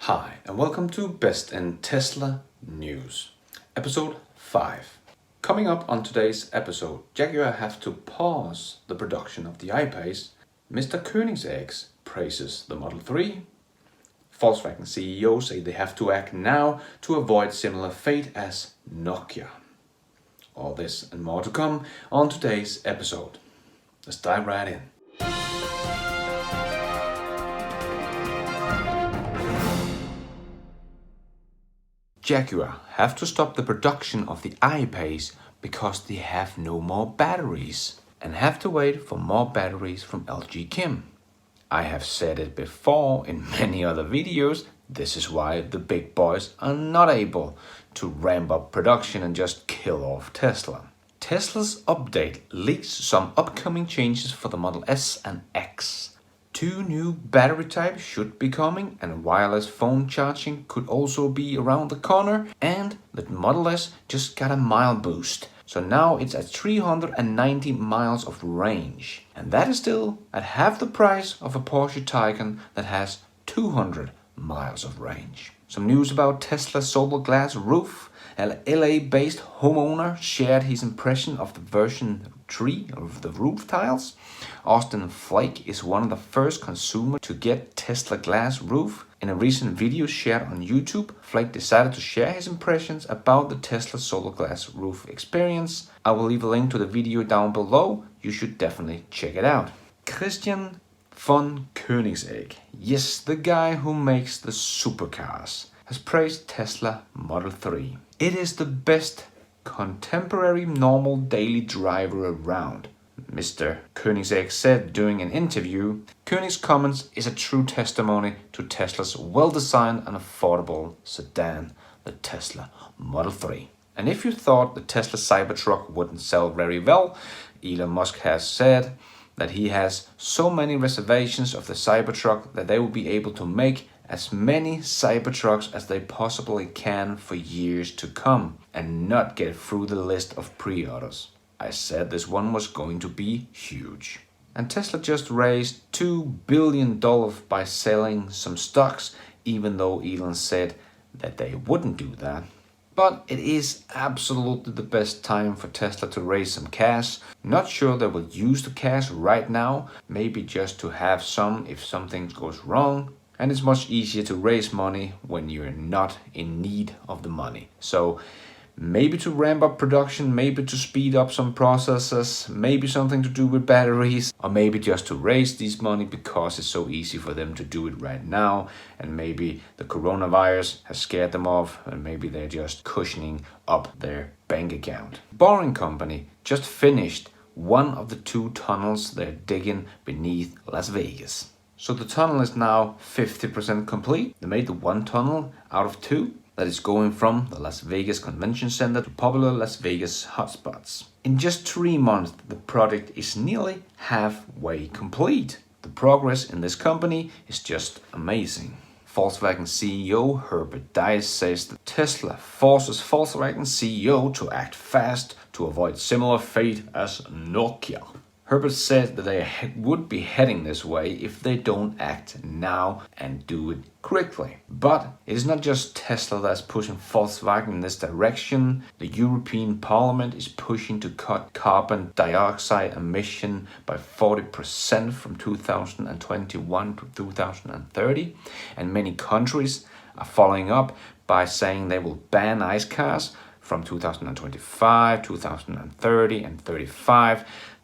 Hi, and welcome to Best in Tesla News, episode 5. Coming up on today's episode, Jaguar have to pause the production of the IPace, Mr. Koenigsegg praises the Model 3, Volkswagen CEO say they have to act now to avoid similar fate as Nokia. All this and more to come on today's episode. Let's dive right in. Jaguar have to stop the production of the IPace because they have no more batteries and have to wait for more batteries from LG Chem. I have said it before in many other videos, this is why the big boys are not able to ramp up production and just kill off Tesla. Tesla's update leaks some upcoming changes for the Model S and X. 2 new battery types should be coming, and wireless phone charging could also be around the corner, and the Model S just got a mile boost. So now it's at 390 miles of range. And that is still at half the price of a Porsche Taycan that has 200 miles of range. Some news about Tesla's solar glass roof. An LA-based homeowner shared his impression of the version 3 of the roof tiles. Austin Flack is one of the first consumers to get Tesla glass roof. In a recent video shared on YouTube, Flack decided to share his impressions about the Tesla solar glass roof experience. I will leave a link to the video down below. You should definitely check it out. Christian von Koenigsegg, yes, the guy who makes the supercars, has praised Tesla Model 3. It is the best contemporary normal daily driver around, Mr. Koenigsegg said during an interview. Koenig's comments is a true testimony to Tesla's well-designed and affordable sedan, the Tesla Model 3. And if you thought the Tesla Cybertruck wouldn't sell very well, Elon Musk has said that he has so many reservations of the Cybertruck that they will be able to make as many Cybertrucks as they possibly can for years to come and not get through the list of pre-orders. I said this one was going to be huge. And Tesla just raised $2 billion by selling some stocks, even though Elon said that they wouldn't do that. But it is absolutely the best time for Tesla to raise some cash. Not sure they will use the cash right now, maybe just to have some if something goes wrong. And it's much easier to raise money when you're not in need of the money. So maybe to ramp up production, maybe to speed up some processes, maybe something to do with batteries, or maybe just to raise this money because it's so easy for them to do it right now. And maybe the coronavirus has scared them off, and maybe they're just cushioning up their bank account. Boring Company just finished one of the 2 tunnels they're digging beneath Las Vegas. So the tunnel is now 50% complete. They made the 1 tunnel out of 2 that is going from the Las Vegas Convention Center to popular Las Vegas hotspots. In just 3 months, the project is nearly halfway complete. The progress in this company is just amazing. Volkswagen CEO Herbert Diess says that Tesla forces Volkswagen CEO to act fast to avoid similar fate as Nokia. Herbert said that they would be heading this way if they don't act now and do it quickly. But it is not just Tesla that's pushing Volkswagen in this direction. The European Parliament is pushing to cut carbon dioxide emission by 40% from 2021 to 2030. And many countries are following up by saying they will ban ICE cars from 2025, 2030 and 35.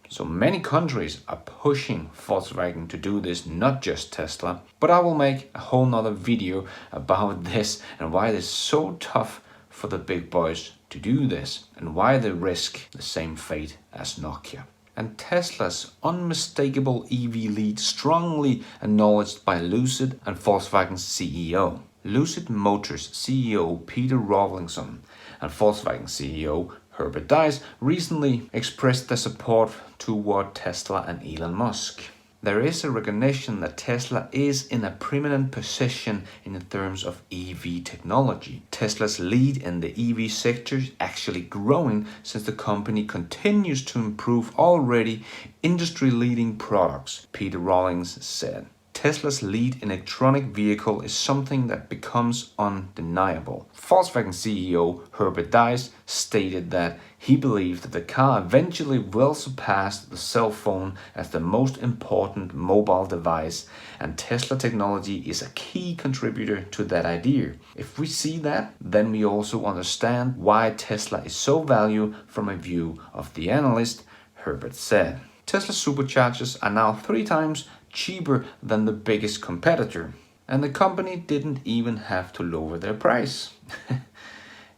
So many countries are pushing Volkswagen to do this, not just Tesla. But I will make a whole nother video about this and why it is so tough for the big boys to do this and why they risk the same fate as Nokia. And Tesla's unmistakable EV lead strongly acknowledged by Lucid and Volkswagen's CEO. Lucid Motors CEO Peter Rawlinson and Volkswagen CEO Herbert Diess recently expressed their support toward Tesla and Elon Musk. There is a recognition that Tesla is in a preeminent position in terms of EV technology. Tesla's lead in the EV sector is actually growing since the company continues to improve already industry-leading products, Peter Rawlings said. Tesla's lead in electronic vehicle is something that becomes undeniable. Volkswagen CEO Herbert Diess stated that he believed that the car eventually will surpass the cell phone as the most important mobile device, and Tesla technology is a key contributor to that idea. If we see that, then we also understand why Tesla is so valued from a view of the analyst, Herbert said. Tesla superchargers are now 3 times cheaper than the biggest competitor, and the company didn't even have to lower their price.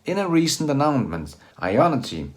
In a recent announcement, Ionity,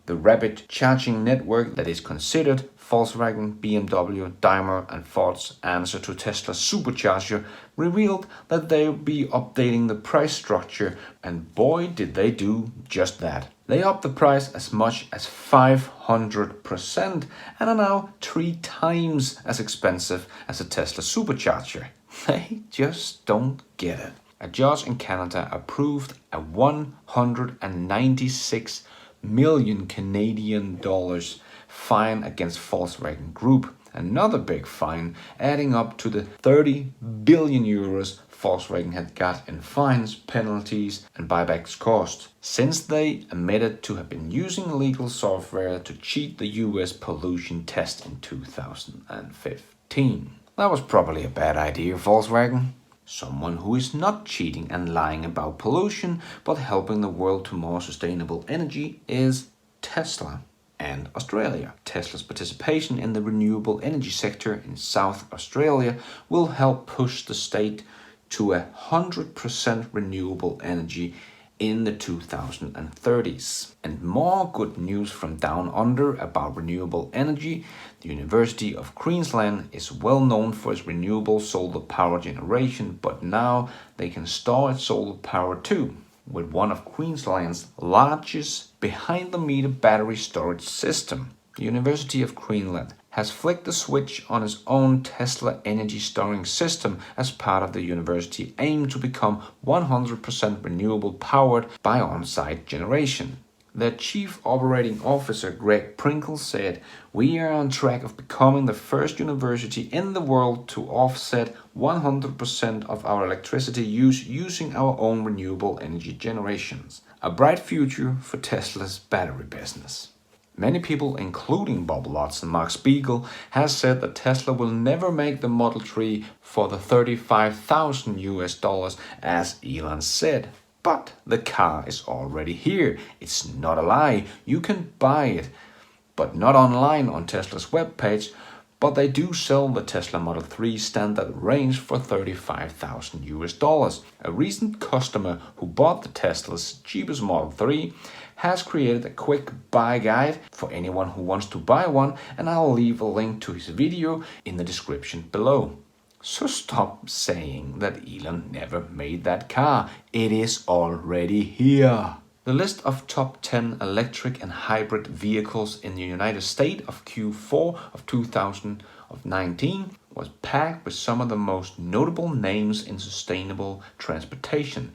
the rapid charging network that is considered Volkswagen, BMW, Daimler and Ford's answer to Tesla's supercharger, revealed that they will be updating the price structure, and boy did they do just that. They upped the price as much as 500% and are now 3 times as expensive as a Tesla supercharger. They just don't get it. A judge in Canada approved a 196 million Canadian dollars fine against Volkswagen Group. Another big fine, adding up to the 30 billion euros Volkswagen had got in fines, penalties and buybacks cost, since they admitted to have been using illegal software to cheat the US pollution test in 2015. That was probably a bad idea, Volkswagen. Someone who is not cheating and lying about pollution, but helping the world to more sustainable energy is Tesla and Australia. Tesla's participation in the renewable energy sector in South Australia will help push the state to 100% renewable energy in the 2030s. And more good news from down under about renewable energy. The University of Queensland is well known for its renewable solar power generation, but now they can store its solar power too, with one of Queensland's largest behind-the-meter battery storage system. The University of Queensland has flicked the switch on its own Tesla energy storing system as part of the university aim to become 100% renewable powered by on-site generation. Their chief operating officer, Greg Pringle, said, "We are on track of becoming the first university in the world to offset 100% of our electricity use using our own renewable energy generations. A bright future for Tesla's battery business." Many people, including Bob Lutz and Mark Spiegel, has said that Tesla will never make the Model 3 for the $35,000 as Elon said. But the car is already here. It's not a lie. You can buy it, but not online on Tesla's webpage. But they do sell the Tesla Model 3 standard range for $35,000. A recent customer who bought the Tesla's cheapest Model 3 has created a quick buy guide for anyone who wants to buy one, and I'll leave a link to his video in the description below. So stop saying that Elon never made that car. It is already here. The list of top 10 electric and hybrid vehicles in the United States of Q4 of 2019 was packed with some of the most notable names in sustainable transportation.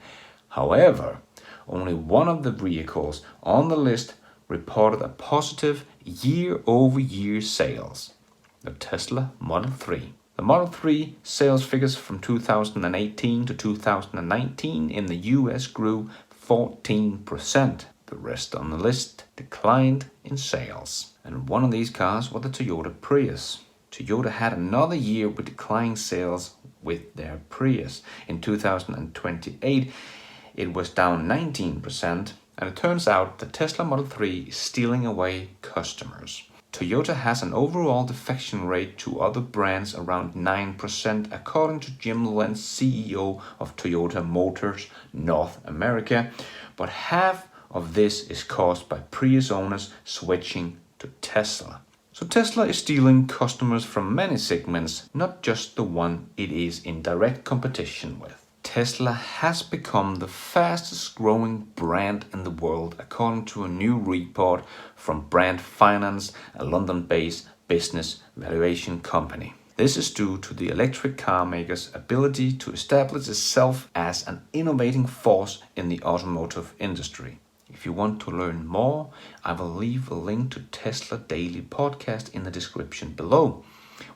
However, only one of the vehicles on the list reported a positive year-over-year sales, the Tesla Model 3. The Model 3 sales figures from 2018 to 2019 in the US grew 14%. The rest on the list declined in sales. And one of these cars was the Toyota Prius. Toyota had another year with declining sales with their Prius. In 2028, it was down 19%, and it turns out the Tesla Model 3 is stealing away customers. Toyota has an overall defection rate to other brands around 9%, according to Jim Lentz, CEO of Toyota Motors North America, but half of this is caused by Prius owners switching to Tesla. So Tesla is stealing customers from many segments, not just the one it is in direct competition with. Tesla has become the fastest growing brand in the world, according to a new report from Brand Finance, a London-based business valuation company. This is due to the electric car maker's ability to establish itself as an innovating force in the automotive industry. If you want to learn more, I will leave a link to Tesla Daily Podcast in the description below.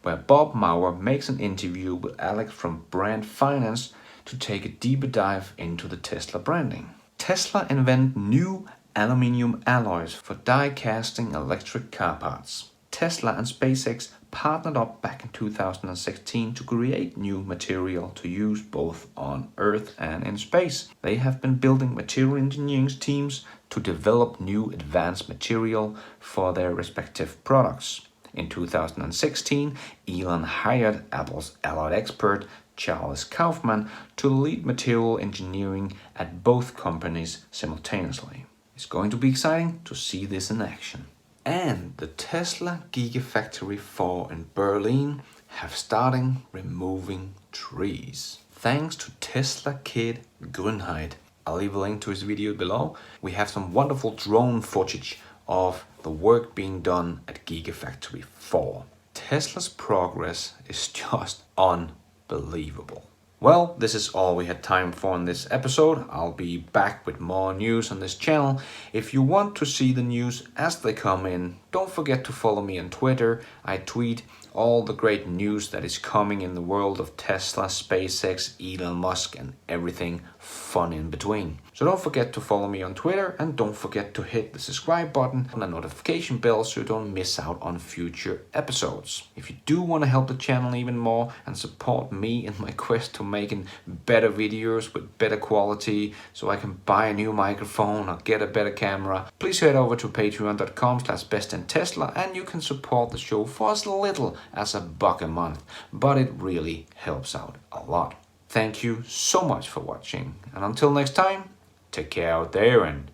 where Bob Maurer makes an interview with Alex from Brand Finance to take a deeper dive into the Tesla branding. Tesla invent new aluminium alloys for die casting electric car parts. Tesla and SpaceX partnered up back in 2016 to create new material to use both on Earth and in space. They have been building material engineering teams to develop new advanced material for their respective products. In 2016, Elon hired Apple's alloy expert Charles Kaufman to lead material engineering at both companies simultaneously. It's going to be exciting to see this in action. And the Tesla Gigafactory 4 in Berlin have started removing trees. Thanks to Tesla kid Grünheit. I'll leave a link to his video below. We have some wonderful drone footage of the work being done at Gigafactory 4. Tesla's progress is just unbelievable. Well, this is all we had time for in this episode. I'll be back with more news on this channel. If you want to see the news as they come in, don't forget to follow me on Twitter. I tweet all the great news that is coming in the world of Tesla, SpaceX, Elon Musk, and everything fun in between. So don't forget to follow me on Twitter, and don't forget to hit the subscribe button and the notification bell so you don't miss out on future episodes. If you do want to help the channel even more and support me in my quest to making better videos with better quality so I can buy a new microphone or get a better camera, please head over to patreon.com/BestInTESLA and you can support the show for as little as $1 a month, but it really helps out a lot. Thank you so much for watching, and until next time, take care out there and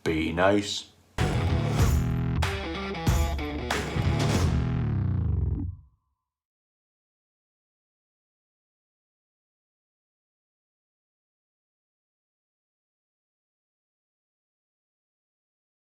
be nice.